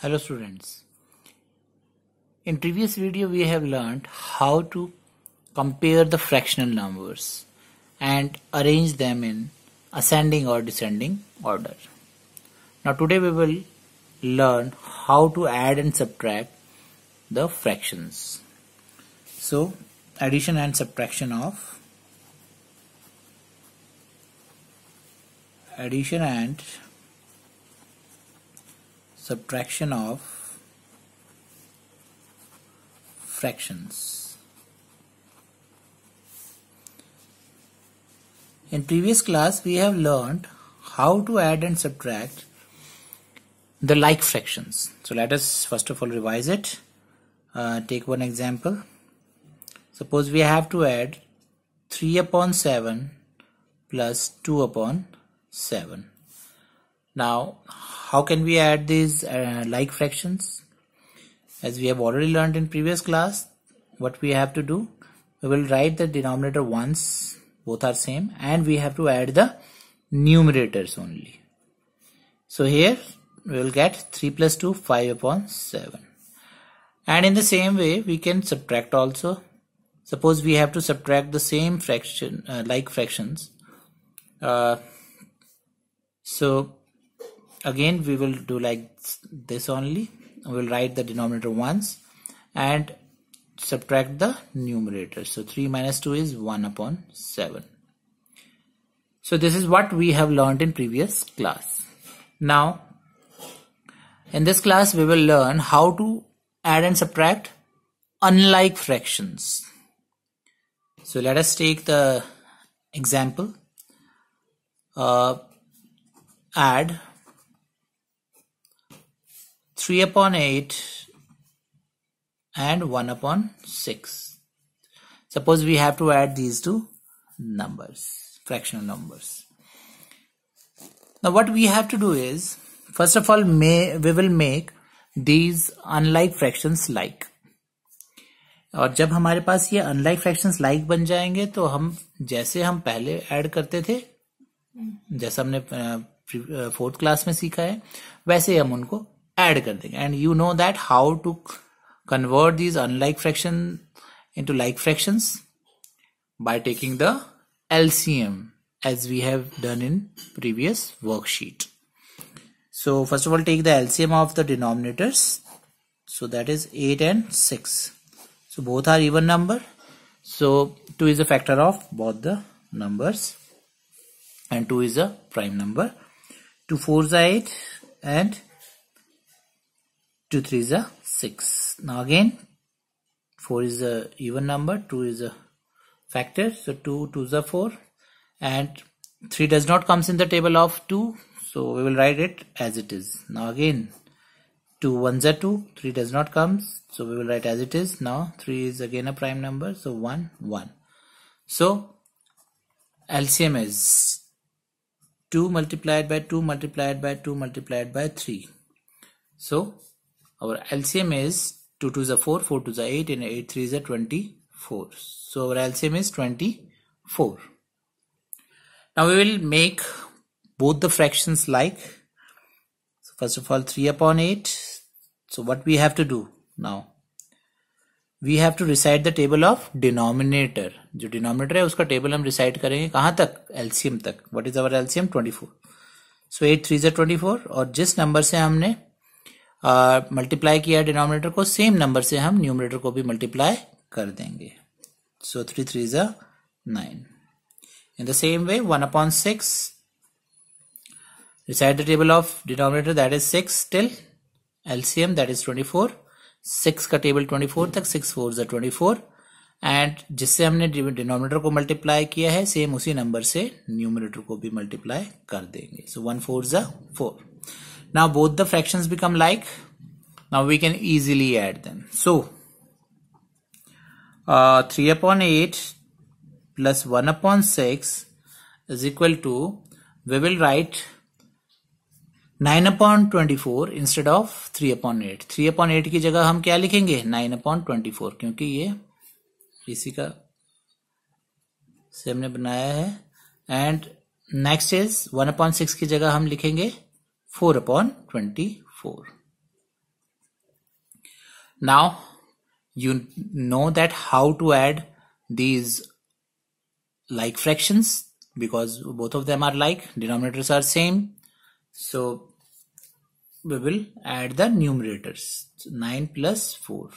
Hello students. In previous video we have learned how to compare the fractional numbers and arrange them in ascending or descending order. Now today we will learn how to add and subtract the fractions. So addition and subtraction of fractions. In previous class we have learned how to add and subtract the like fractions. So let us first of all revise it. Take one example. Suppose we have to add 3 upon 7 plus 2 upon 7. Now how can we add these like fractions? As we have already learned in previous class, what we have to do, we will write the denominator once, both are same, and we have to add the numerators only. So here we will get 3 plus 2, 5 upon 7. And in the same way we can subtract also. Suppose we have to subtract the same fraction, like fractions. So again we will do like this only. We will write the denominator once and subtract the numerator. So 3 minus 2 is 1 upon 7. So this is what we have learned in previous class. Now in this class we will learn how to add and subtract unlike fractions. So let us take the example. Add 3 upon 8 and 1 upon 6. Suppose we have to add these two numbers, fractional numbers. Now what we have to do is, first of all we will make these unlike fractions like. और जब हमारे पास ये unlike fractions like बन जाएंगे तो हम जैसे हम पहले ऐड करते थे, जैसा हमने फोर्थ क्लास में सीखा है, वैसे हम उनको ऐड कर देंगे. And you know that how to convert these unlike fractions into like fractions by taking the LCM as we have done in previous worksheet. So first of all take the LCM of the denominators. So that is 8 and 6. So both are even number. So 2 is a factor of both the numbers and 2 is a prime number. 2 4s are 8 and 2 3s are 6. Now again 4 is a even number, 2 is a factor, so 2 2s are 4 and 3 does not comes in the table of 2, so we will write it as it is. Now again 2 1s are 2, 3 does not comes, so we will write as it is. Now 3 is again a prime number, so 1 1. So LCM is 2 multiplied by 2 multiplied by 2 multiplied by 3. So our LCM is 2 2s are 4, 4 2s are 8 and 8 3s are 24. So our LCM is 24. Now we will make both the fractions like. So first of all 3 upon 8. So what we have to do now? We have to recite the table of denominator. जो denominator है उसका table हम recite करेंगे कहाँ तक? LCM तक. What is our LCM? 24. So 8 3s are 24 और जिस नंबर से हमने मल्टीप्लाई किया डिनोमिनेटर को, सेम नंबर से हम न्यूमरेटर को भी मल्टीप्लाई कर देंगे. सो 3 3s are 9. In the same way 1 upon 6, recite the table of denominator, that is 6 till LCM, that is 24. 6 का टेबल 24 तक, 6 4s are 24 एंड जिससे हमने डिनोमिनेटर को मल्टीप्लाई किया है सेम उसी नंबर से न्यूमरेटर को भी मल्टीप्लाई कर देंगे. सो 1 4s are 4. Now both the fractions become like. Now we can easily add them. So 3 upon 8 plus 1 upon 6 is equal to, we will write 9 upon 24 instead of 3 upon 8. 3 upon 8 की जगह हम क्या लिखेंगे? 9 upon 24, क्योंकि ये इसी का से हमने बनाया है. एंड नेक्स्ट इज 1 upon 6 की जगह हम लिखेंगे 4 upon 24. Now you know that how to add these like fractions, because both of them are like, denominators are same. So we will add the numerators. So 9 plus 4.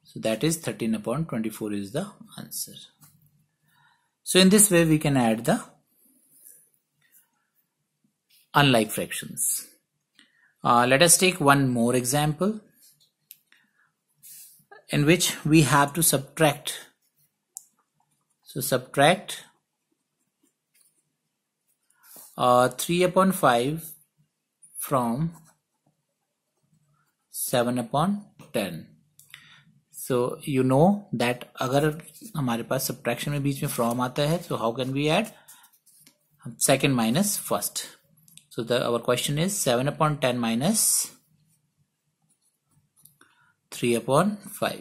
So that is 13 upon 24 is the answer. So in this way we can add the unlike fractions. Let us take one more example in which we have to subtract. So subtract 3 upon 5 from 7 upon 10. So you know that अगर हमारे पास subtraction में बीच में from आता है, so how can we add? Second minus first. So our question is 7 upon 10 minus 3 upon 5.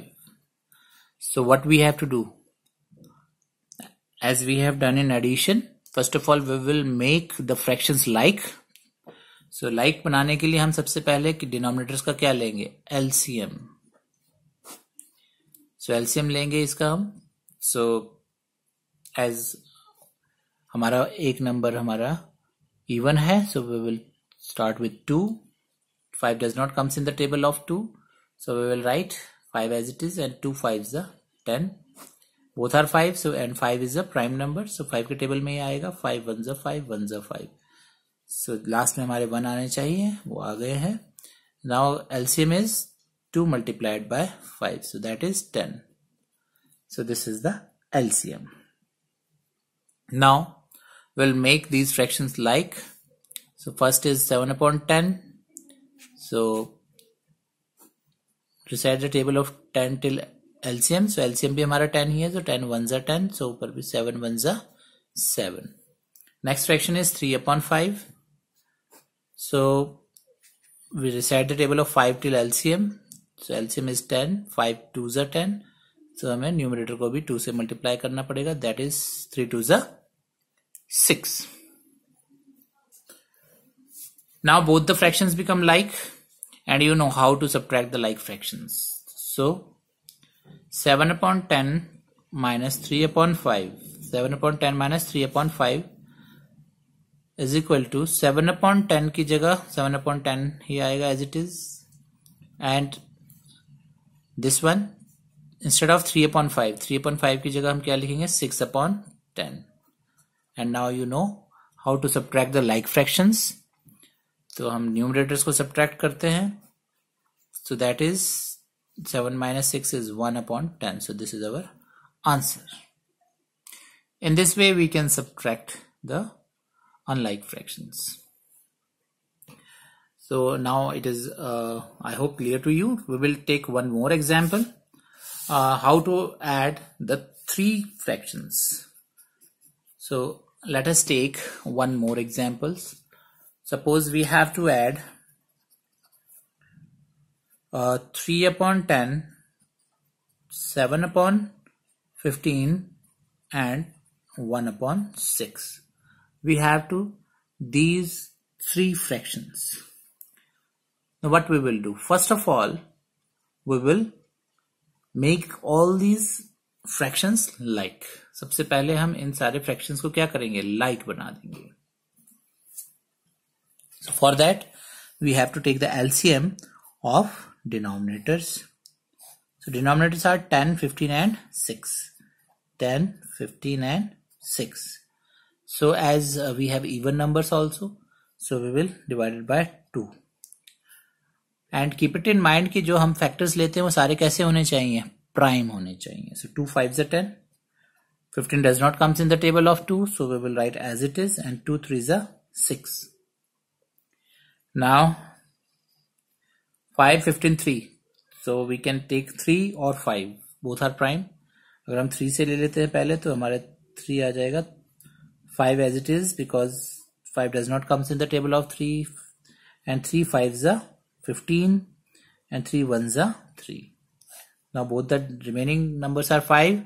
So what we have to do? As we have done in addition, first of all we will make the fractions like. So like बनाने के लिए हम सबसे पहले denominators का क्या लेंगे? LCM. So LCM लेंगे इसका हम. So as हमारा एक नंबर हमारा even है, so we will start with 2. 5 does not comes in the table of 2, so we will write 5 as it is, and 2 5s are 10. Both are 5, so and 5 is a prime number, so 5 के table में ही आएगा. 5 1s are 5, 1s are 5. So last में हमारे 1 आने चाहिए, वो आ गए हैं. Now LCM is 2 multiplied by 5, so that is 10. So this is the LCM. Now we'll make these fractions like. So first is 7 upon 10. So recite the table of 10 till LCM. So LCM भी हमारा 10 ही है, so 10 1s are 10. So ऊपर भी 7 1s are 7. Next fraction is 3 upon 5. So we recite the table of 5 till LCM. So LCM is 10. 5 2s are 10. So हमें numerator को भी 2 से multiply करना पड़ेगा. That is 3 2s are 6. Now both the fractions become like, and you know how to subtract the like fractions. So 7 upon 10 minus 3 upon 5. 7 upon 10 minus 3 upon 5 is equal to 7 upon 10 की जगह 7 upon 10 ही आएगा as it is, and this one instead of 3 upon 5, 3 upon 5 की जगह हम क्या लिखेंगे? 6 upon 10. And now you know how to subtract the like fractions. तो हम numerators को subtract करते हैं. So that is 7 minus 6 is 1 upon 10. So this is our answer. In this way we can subtract the unlike fractions. So now it is I hope clear to you. We will take one more example. How to add the 3 fractions. So let us take one more examples. Suppose we have to add 3 upon 10, 7 upon 15 and 1 upon 6. We have to these 3 fractions. Now what we will do? First of all, we will make all these fractions like. सबसे पहले हम इन सारे fractions को क्या करेंगे? Like बना देंगे. So for that we have to take the LCM of denominators. So denominators are 10, 15 and 6. 10, 15 and 6. So as we have even numbers also, so we will divide it by 2. And keep it in mind कि जो हम factors लेते हैं वो सारे कैसे होने चाहिए? Prime होने चाहिए. So 2 5s are 10. 15 does not comes in the table of 2, so we will write as it is, and 2 3s are 6. Now 5 15 3. So we can take 3 or 5. Both are prime. अगर हम 3 से ले लेते हैं पहले तो हमारे 3 आ जाएगा. 5 as it is because 5 does not comes in the table of 3, and 3 5s are 15 and 3 1s are 3. Now both the remaining numbers are 5.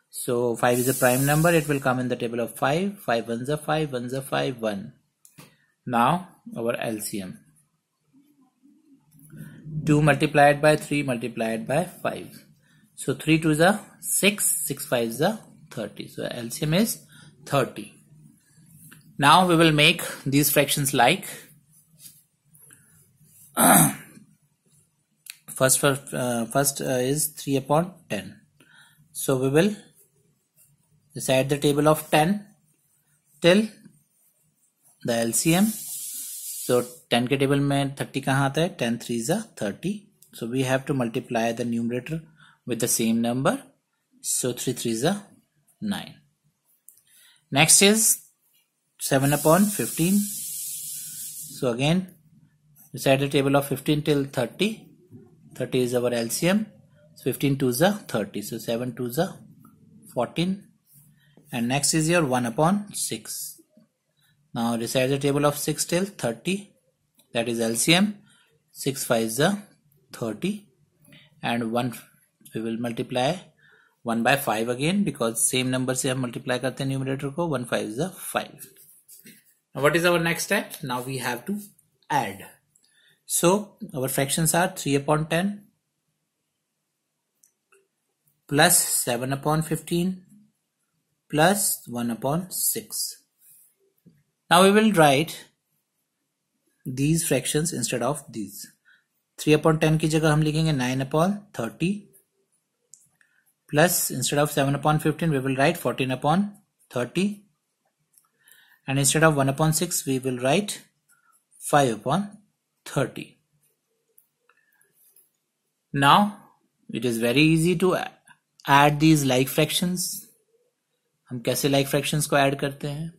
So 5 is a prime number. It will come in the table of 5. 5 1s are 5, 1s are 5, 1. Now our LCM. 2 multiplied by 3 multiplied by 5. So 3 2 is a 6, 6 5 is a 30. So LCM is 30. Now we will make these fractions like first is 3 upon 10. So we will decide the table of 10 till the LCM. So 10 के table में 30 कहाँ आता है? 10 3 is a 30. So we have to multiply the numerator with the same number. So 3 3 is a 9. Next is 7 upon 15. So again decide the table of 15 till 30. 30 is our LCM. So 15 2 is a 30. So 7 2 is a 14. And next is your 1 upon 6. Now recite the table of 6 till 30. That is LCM. 6 5 is a 30. And 1 we will multiply 1 by 5 again because same number से हम multiply करते हैं numerator को. 1 5 is a 5. Now what is our next step? Now we have to add. So our fractions are 3 upon 10 plus 7 upon 15 plus 1 upon 6. Now we will write these fractions instead of these. 3 upon 10 की जगह हम लिखेंगे 9 upon 30 plus instead of 7 upon 15 we will write 14 upon 30 and instead of 1 upon 6 we will write 5 upon 30. Now it is very easy to add these like fractions. हम कैसे like fractions को add करते हैं?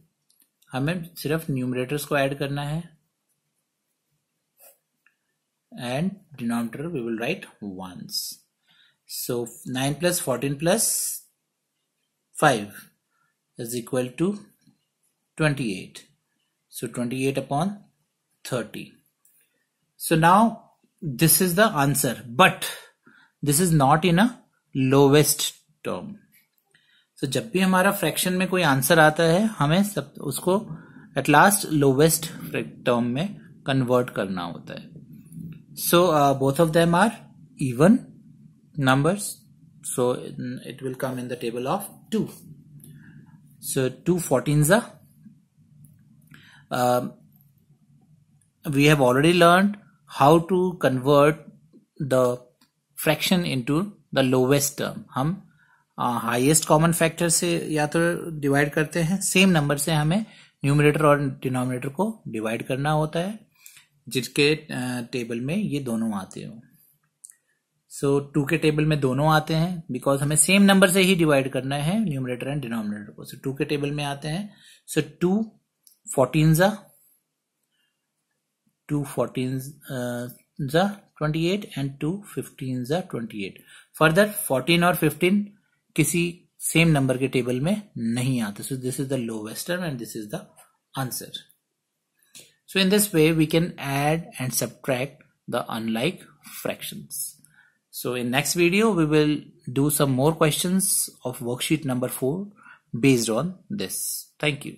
हमें सिर्फ न्यूमरेटर्स को add करना है and denominator we will write once. So 9 plus 14 plus 5 is equal to 28. So 28 upon 30. So now this is the answer, but this is not in a lowest term. तो जब भी हमारा फ्रैक्शन में कोई answer आता है हमें सब उसको एट लास्ट लोवेस्ट टर्म में कन्वर्ट करना होता है. So both of them are even numbers. So it will come in the table of 2. सो 2 14s we have already learned how to convert the fraction into the lowest term. हम highest common factor से या तो divide करते हैं, same number से हमें numerator और डिनोमिनेटर को डिवाइड करना होता है जिसके टेबल में ये दोनों आते हो. सो 2 के टेबल में दोनों आते हैं बिकॉज हमें सेम नंबर से ही डिवाइड करना है न्यूमरेटर एंड डिनोमिनेटर को. सो 2 के टेबल में आते हैं. सो 2 14s 28 and 2 15s 28. फर्दर 14 और 15 किसी सेम नंबर के टेबल में नहीं आते. So this is the lowest term and this is the answer. So in this way we can add and subtract the unlike fractions. So in next video we will do some more questions of worksheet number 4 based on this. Thank you.